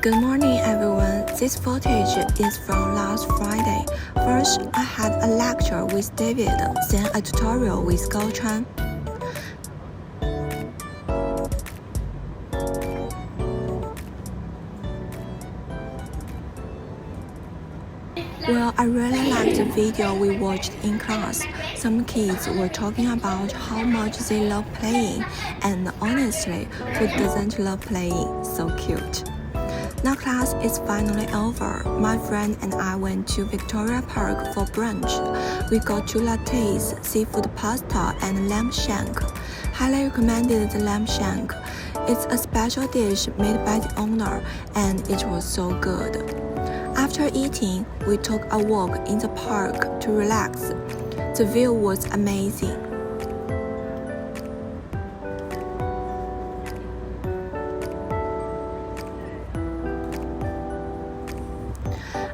Good morning, everyone. This footage is from last Friday. First, I had a lecture with David, then a tutorial with Gaochuan. Well, I really liked the video we watched in class. Some kids were talking about how much they love playing, and honestly, who doesn't love playing? So cute. Now class is finally over. My friend and I went to Victoria Park for brunch. We got 2 lattes, seafood pasta, and lamb shank. Highly recommended the lamb shank. It's a special dish made by the owner, and it was so good. After eating, we took a walk in the park to relax. The view was amazing.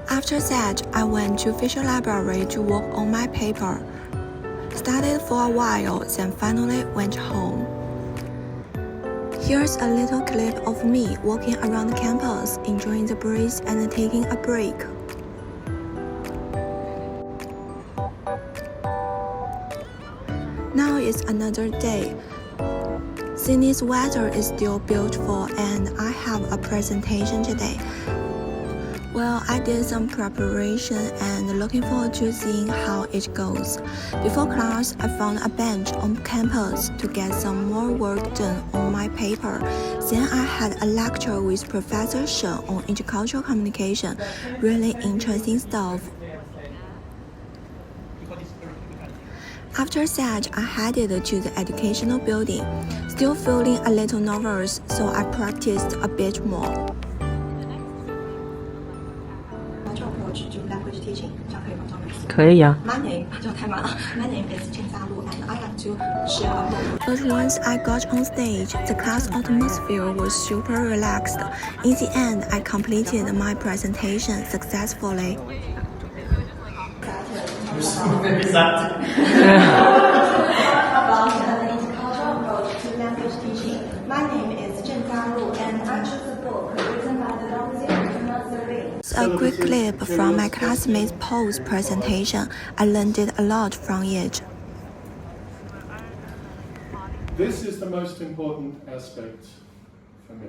After that, I went to Fisher Library to work on my paper. Studied for a while, then finally went home. Here's a little clip of me walking around campus, enjoying the breeze and taking a break. Now is another day. Sydney's weather is still beautiful and I have a presentation today. Well, I did some preparation and looking forward to seeing how it goes. Before class, I found a bench on campus to get some more work done on my paper. Then I had a lecture with Professor Zheng on intercultural communication. Really interesting stuff. After that, I headed to the educational building. Still feeling a little nervous, so I practiced a bit more. To language teaching, 这样可以吗？可以呀。 My name 这太慢了。My name is Jialu Zheng, and I like to share a book. But once I got on stage, the class atmosphere was super relaxed. In the end, I completed my presentation successfully. About the intercultural approach to language teaching. My name is Jialu, and I chose a book written by the A quick clip from my classmate's pose presentation. I learned a lot from it. This is the most important aspect for me.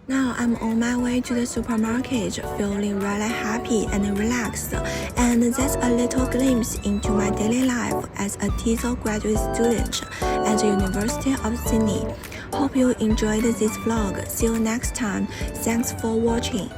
Now I'm on my way to the supermarket, feeling really happy and relaxed. And that's a little glimpse into my daily life as a TESOL graduate student at the University of Sydney. Hope you enjoyed this vlog. See you next time. Thanks for watching.